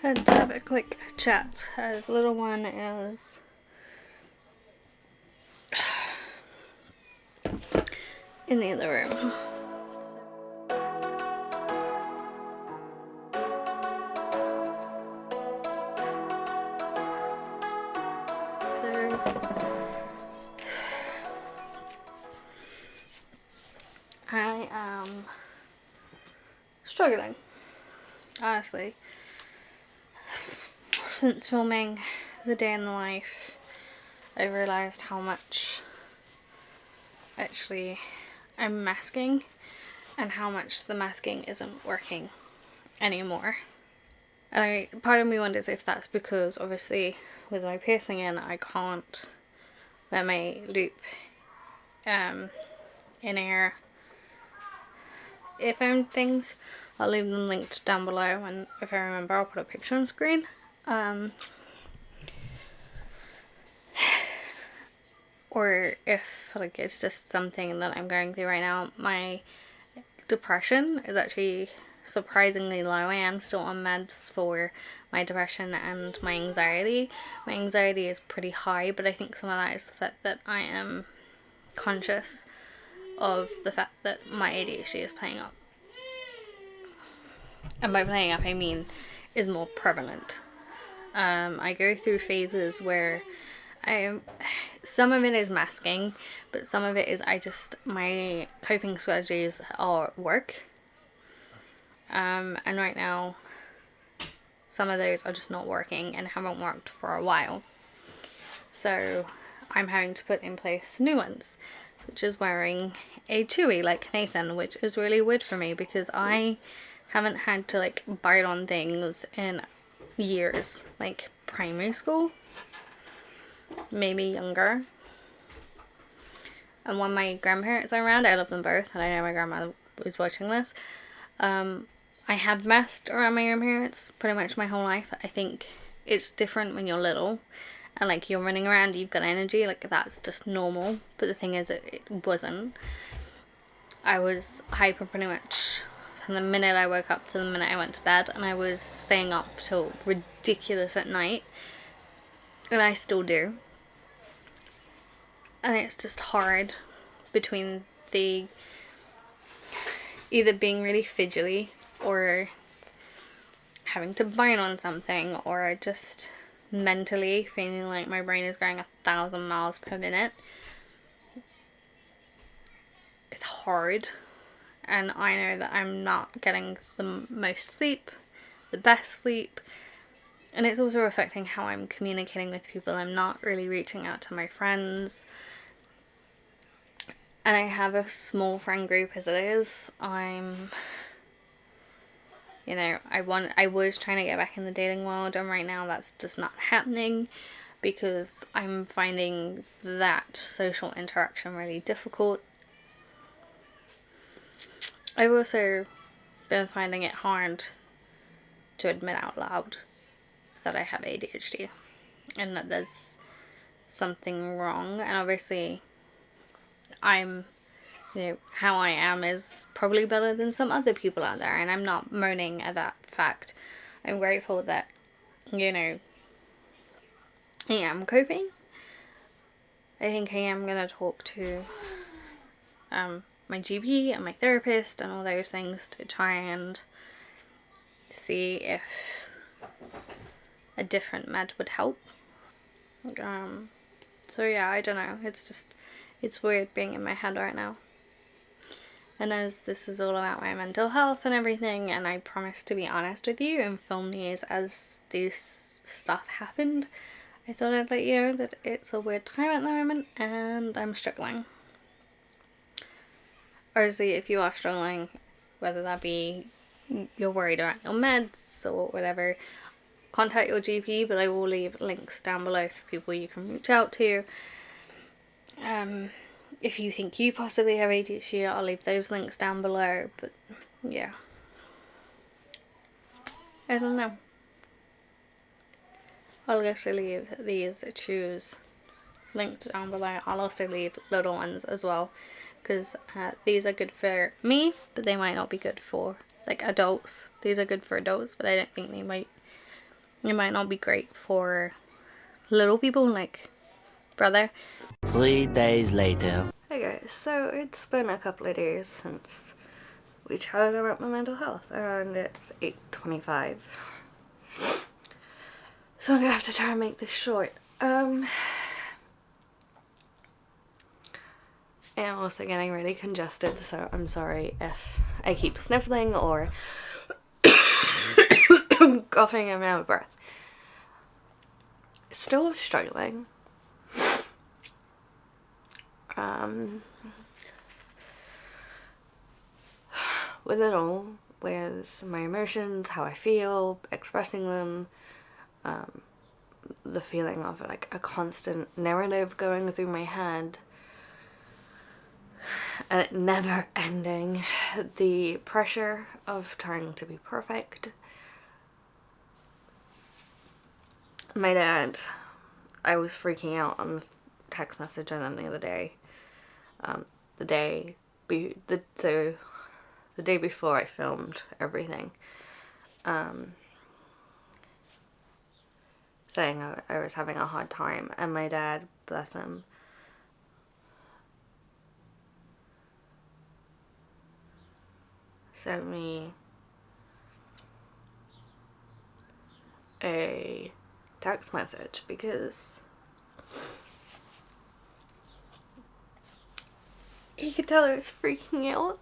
had to have a quick chat as little one is in the other room. So I am struggling, honestly. Since filming the day in the life, I realised how much actually I'm masking and how much the masking isn't working anymore. And part of me wonders if that's because obviously with my piercing in, I can't wear my loop in air earphone things. I'll leave them linked down below, and if I remember I'll put a picture on screen. Or if like it's just something that I'm going through right now. My depression is actually surprisingly low. I am still on meds for my depression and my anxiety. My anxiety is pretty high, but I think some of that is the fact that I am conscious of the fact that my ADHD is playing up. And by playing up I mean is more prevalent. I go through phases where some of it is masking, but some of it is my coping strategies are work. And right now some of those are just not working and haven't worked for a while. So I'm having to put in place new ones, which is wearing a chewy like Nathan, which is really weird for me because I haven't had to like bite on things in years, like primary school, maybe younger. And when my grandparents are around, I love them both, and I know my grandmother was watching this, I have messed around my grandparents pretty much my whole life. I think it's different when you're little and like you're running around, you've got energy, like that's just normal. But the thing is, it wasn't. I was hyper pretty much from the minute I woke up to the minute I went to bed, and I was staying up till ridiculous at night, and I still do. And it's just hard between the either being really fidgety or having to bite on something, or just mentally feeling like my brain is going 1,000 miles per minute. It's hard, and I know that I'm not getting the most sleep, the best sleep, and it's also affecting how I'm communicating with people. I'm not really reaching out to my friends, and I have a small friend group as it is. I was trying to get back in the dating world, and right now that's just not happening because I'm finding that social interaction really difficult. I've also been finding it hard to admit out loud that I have ADHD and that there's something wrong. And obviously how I am is probably better than some other people out there, and I'm not moaning at that fact. I'm grateful that, I am coping. I think I am going to talk to my GP and my therapist and all those things to try and see if a different med would help. So yeah, I don't know. It's weird being in my head right now. And as this is all about my mental health and everything, and I promised to be honest with you and film these as this stuff happened, I thought I'd let you know that it's a weird time at the moment and I'm struggling. Obviously, if you are struggling, whether that be you're worried about your meds or whatever, contact your GP, but I will leave links down below for people you can reach out to. If you think you possibly have ADHD, I'll leave those links down below, but yeah. I don't know. I'll also leave these choose linked down below. I'll also leave little ones as well, because these are good for me, but they might not be good for like adults. These are good for adults, but I don't think they might It might not be great for little people like brother. 3 days later. Hey guys, so it's been a couple of days since we chatted about my mental health, and it's 8:25. So I'm gonna have to try and make this short. I'm also getting really congested, so I'm sorry if I keep sniffling or coughing and out of breath. Still struggling. With it all, with my emotions, how I feel, expressing them, the feeling of like a constant narrative going through my head and it never ending, the pressure of trying to be perfect. My dad, I was freaking out on the text message on him the other day, the day before I filmed everything, saying I was having a hard time, and my dad, bless him, sent me a text message because he could tell I was freaking out.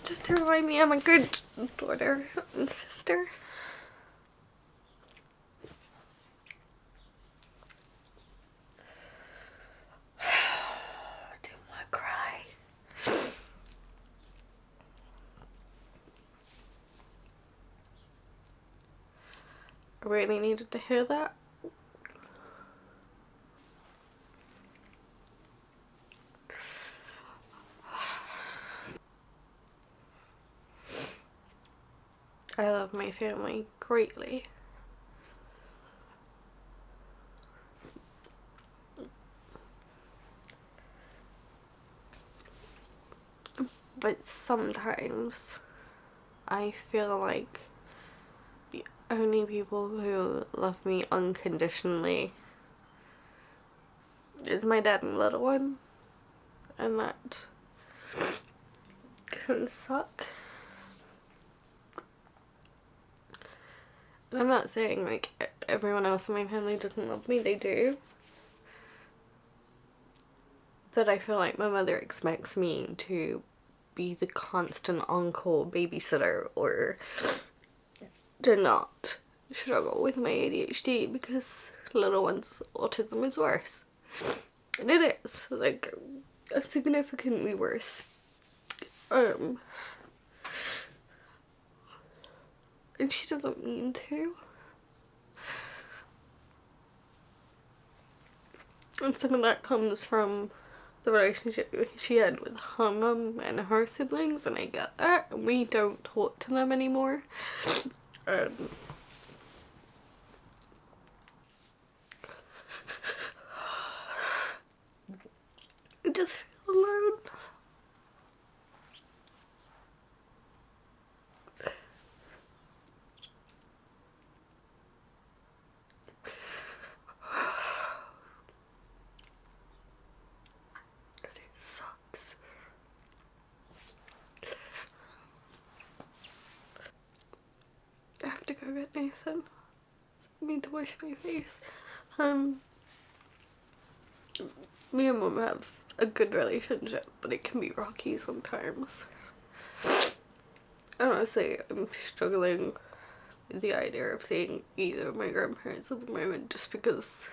Just to remind me I'm a good daughter and sister. I do want to cry. I really needed to hear that. I love my family greatly. But sometimes I feel like the only people who love me unconditionally is my dad and little one. And that can suck. And I'm not saying like everyone else in my family doesn't love me, they do. But I feel like my mother expects me to be the constant on-call babysitter or to not struggle with my ADHD because little one's autism is worse. And it is, like, significantly worse. And she doesn't mean to. And some of that comes from the relationship she had with her mum and her siblings, and I get that. And we don't talk to them anymore. I just feel alone. It sucks. I have to go get Nathan. I need to wash my face. Me and mum have a good relationship, but it can be rocky sometimes. Honestly, I'm struggling with the idea of seeing either of my grandparents at the moment just because,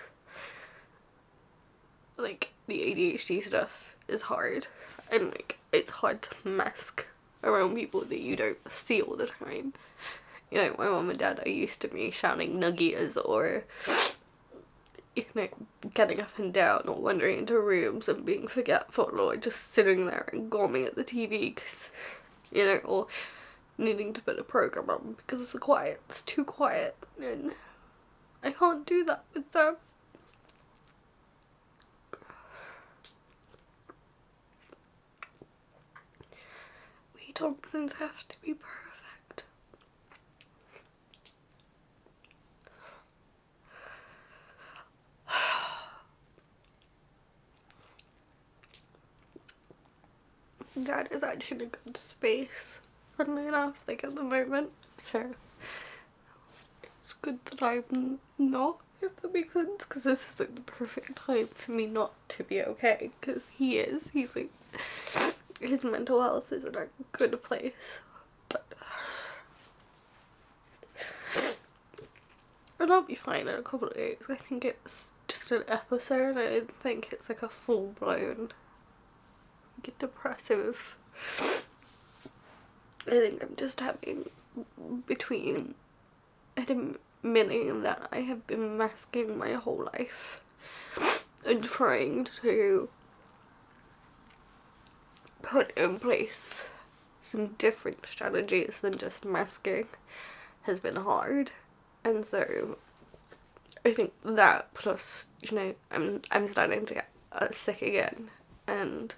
like, the ADHD stuff is hard. And, like, it's hard to mask around people that you don't see all the time. You know, my mum and dad are used to me shouting nuggies or, you know, getting up and down or wandering into rooms and being forgetful or just sitting there and glomming at the TV because, you know, or needing to put a program on because it's too quiet, and I can't do that with them. We Thompsons have to be perfect. and Dad is actually in a good space, funnily enough, like at the moment, so it's good that I'm not, if that makes sense, because this is like the perfect time for me not to be okay, because he's like, his mental health is in a good place, but and I'll be fine in a couple of days. I think it's just an episode. I don't think it's like a full-blown depressive. I think I'm just having between admitting that I have been masking my whole life and trying to put in place some different strategies than just masking has been hard. And so I think that plus, you know, I'm starting to get sick again, and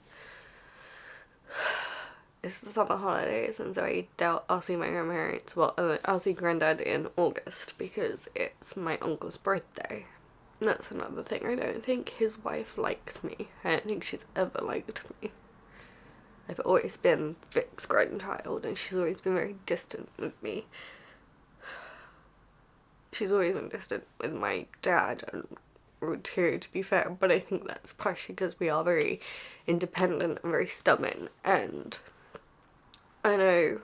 it's the summer holidays, and so I doubt I'll see my grandparents. Well, I'll see Granddad in August because it's my uncle's birthday. And that's another thing. I don't think his wife likes me. I don't think she's ever liked me. I've always been Vic's grandchild, and she's always been very distant with me. She's always been distant with my dad and Rude too, to be fair, but I think that's partially because we are very independent and very stubborn, and I know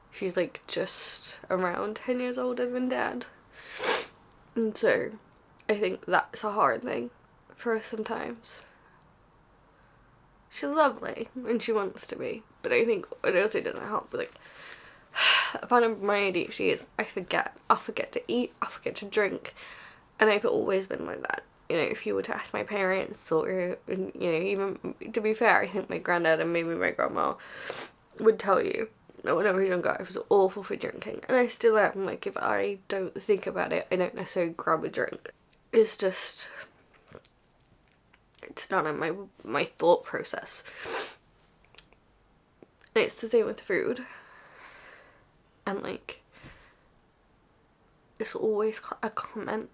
she's like just around 10 years older than Dad, and so I think that's a hard thing for us sometimes. She's lovely and she wants to be, but I think it also doesn't help with like part of my ADHD is I'll forget to eat, I'll forget to drink, and I've always been like that. You know, if you were to ask my parents or, you know, even, to be fair, I think my granddad and maybe my grandma would tell you that when I was younger I was awful for drinking, and I still am. Like, if I don't think about it, I don't necessarily grab a drink. It's just, it's not in my thought process. And it's the same with food. And like, it's always a comment.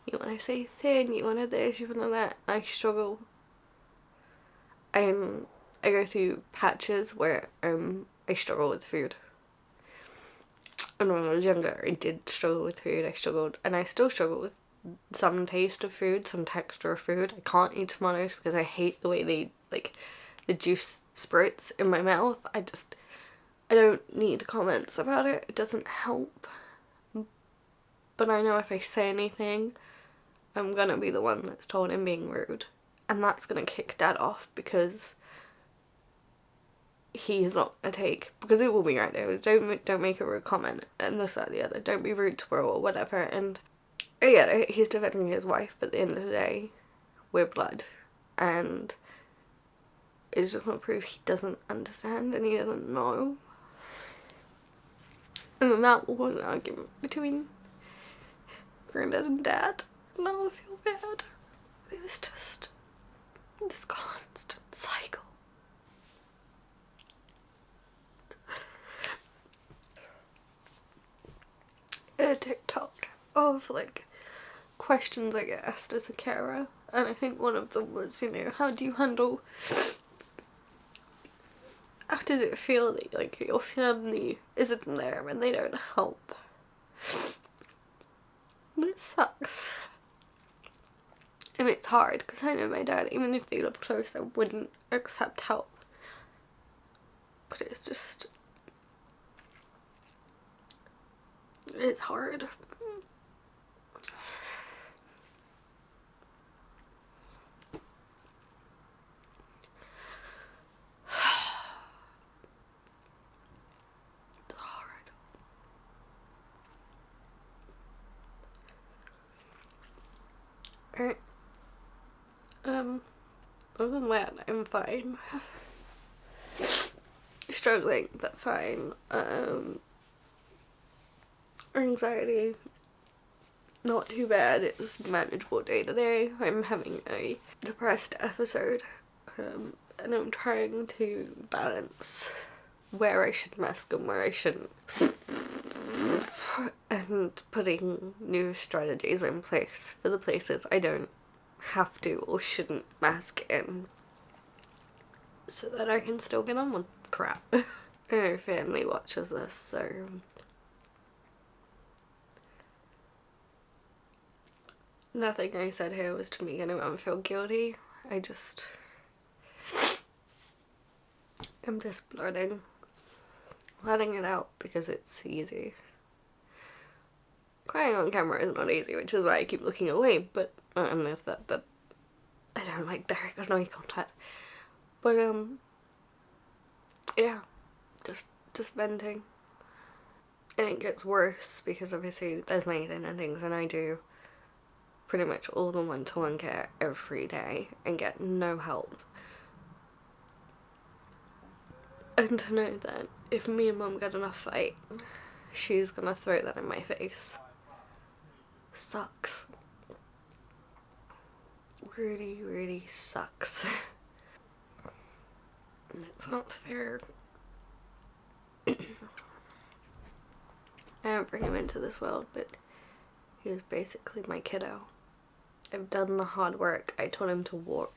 You want to say thin, you want to this, you want to that. I struggle. I go through patches where I struggle with food. And when I was younger, I did struggle with food. I struggled, and I still struggle with some taste of food, some texture of food. I can't eat tomatoes because I hate the way they, like, the juice spurts in my mouth. I don't need comments about it. It doesn't help. But I know if I say anything, I'm gonna be the one that's told I'm being rude. And that's gonna kick Dad off because he's not gonna take, because it will be right there. Don't make a rude comment and this, that, the other. Don't be rude to her or whatever. And yeah, he's defending his wife, but at the end of the day, we're blood. And it's just gonna prove he doesn't understand and he doesn't know. And then that was an argument between Granddad and Dad. And now I feel bad. It was just this constant cycle. A TikTok of like questions I get asked as a carer, and I think one of them was, you know, how do you handle, how does it feel that like your family isn't there and they don't help? And it sucks. And it's hard because I know my dad, even if they lived closer, wouldn't accept help. But it's just, it's hard. It's hard. Alright. Other than that, I'm fine. Struggling, but fine. Anxiety, not too bad. It's manageable day to day. I'm having a depressed episode, and I'm trying to balance where I should mask and where I shouldn't, and putting new strategies in place for the places I don't have to or shouldn't mask in so that I can still get on with crap. I know family watches this, so nothing I said here was to make anyone feel guilty. I'm just blurting, letting it out because it's easy. Crying on camera is not easy, which is why I keep looking away, but unless that I don't like direct eye contact. But yeah, just venting. And it gets worse because obviously there's Nathan and things, and I do pretty much all the one-to-one care every day and get no help. And to know that if me and Mum get in a fight, she's gonna throw that in my face sucks. Really, really sucks. And it's not fair. I don't bring him into this world, but he was basically my kiddo. I've done the hard work. I taught him to walk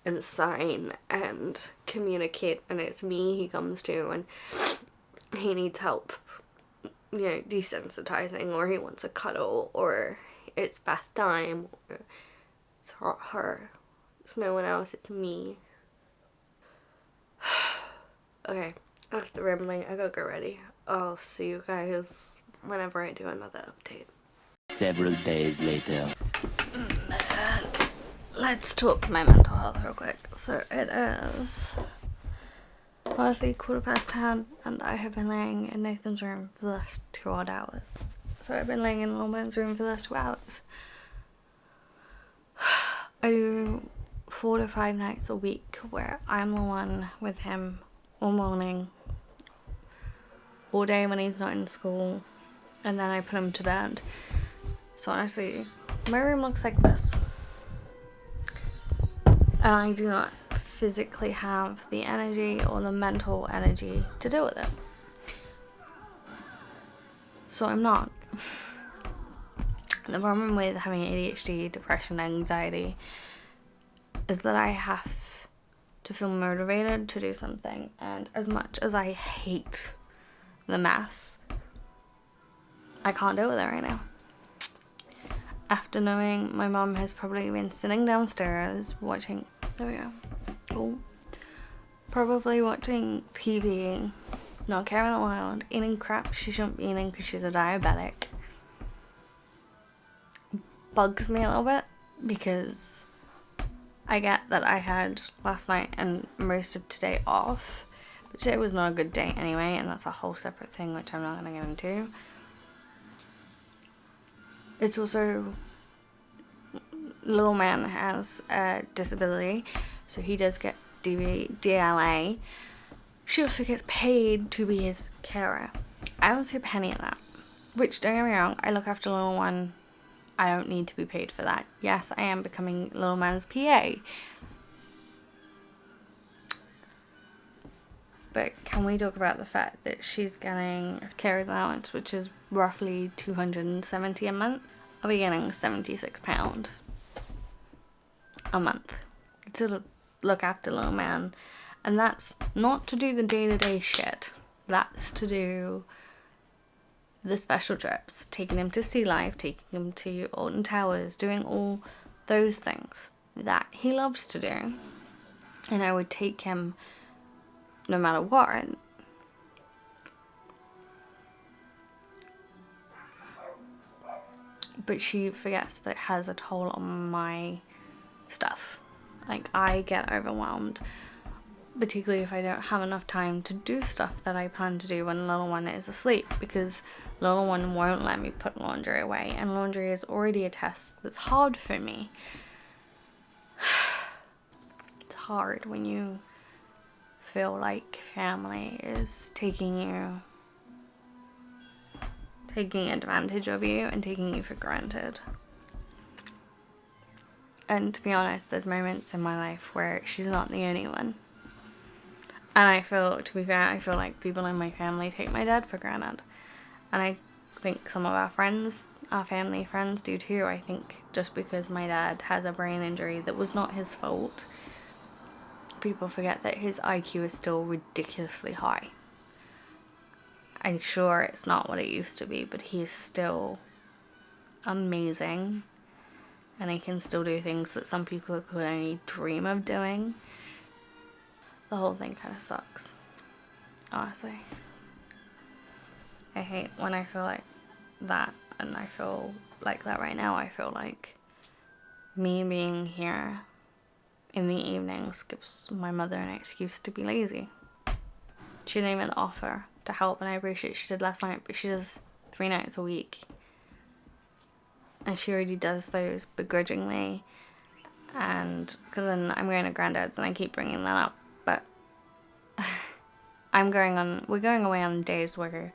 and sign and communicate, and it's me he comes to and he needs help, you know, desensitizing, or he wants a cuddle, or it's bath time, or it's not her, it's no one else, it's me. Okay, after rambling, I gotta go ready. I'll see you guys whenever I do another update. Several days later. Let's talk my mental health real quick. So it is honestly 10:15 and I have been laying in Nathan's room for the last 2 odd hours. So I've been laying in little man's room for the last 2 hours. I do 4 to 5 nights a week where I'm the one with him all morning, all day when he's not in school, and then I put him to bed. So honestly, my room looks like this. And I do not physically have the energy or the mental energy to deal with it. So I'm not. The problem with having ADHD, depression, anxiety is that I have to feel motivated to do something. And as much as I hate the mess, I can't deal with it right now. After knowing my mom has probably been sitting downstairs watching, there we go, oh, probably watching TV, not caring in the world, eating crap she shouldn't be eating because she's a diabetic, bugs me a little bit because I get that I had last night and most of today off, but today was not a good day anyway, and that's a whole separate thing which I'm not going to go into. It's also, little man has a disability, so he does get DLA. She also gets paid to be his carer. I don't see a penny in that, which, don't get me wrong, I look after little one. I don't need to be paid for that. Yes, I am becoming little man's PA. But can we talk about the fact that she's getting a care allowance, which is roughly $270 a month? I'll be getting £76 a month to look after little man. And that's not to do the day-to-day shit. That's to do the special trips. Taking him to Sea Life, taking him to Alton Towers, doing all those things that he loves to do. And I would take him no matter what. But she forgets that it has a toll on my stuff. Like, I get overwhelmed, particularly if I don't have enough time to do stuff that I plan to do when little one is asleep, because little one won't let me put laundry away, and laundry is already a task that's hard for me. It's hard when you feel like family is taking advantage of you and taking you for granted. And to be honest, there's moments in my life where she's not the only one. And I feel, to be fair, I feel like people in my family take my dad for granted. And I think some of our friends our family friends do too. I think just because my dad has a brain injury that was not his fault, people forget that his IQ is still ridiculously high. I'm sure it's not what it used to be, but he is still amazing, and he can still do things that some people could only dream of doing. The whole thing kind of sucks, honestly. I hate when I feel like that, and I feel like that right now. I feel like me being here in the evenings gives my mother an excuse to be lazy. She didn't even offer to help, and I appreciate she did last night, but she does 3 nights a week. And she already does those begrudgingly, and because then I'm going to Granddad's and I keep bringing that up, but we're going away on days where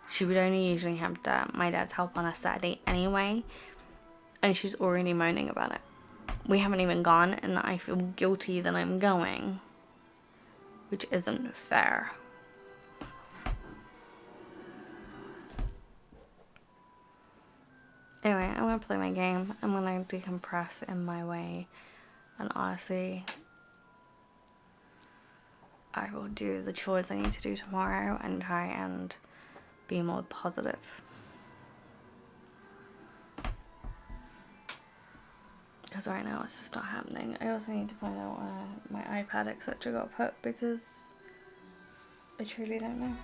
she would only usually have my dad's help on a Saturday anyway, and she's already moaning about it. We haven't even gone, and I feel guilty that I'm going, which isn't fair. Anyway, I'm gonna play my game. I'm gonna decompress in my way, and honestly, I will do the chores I need to do tomorrow and try and be more positive. Because right now it's just not happening. I also need to find out where my iPad etc. got put, because I truly don't know.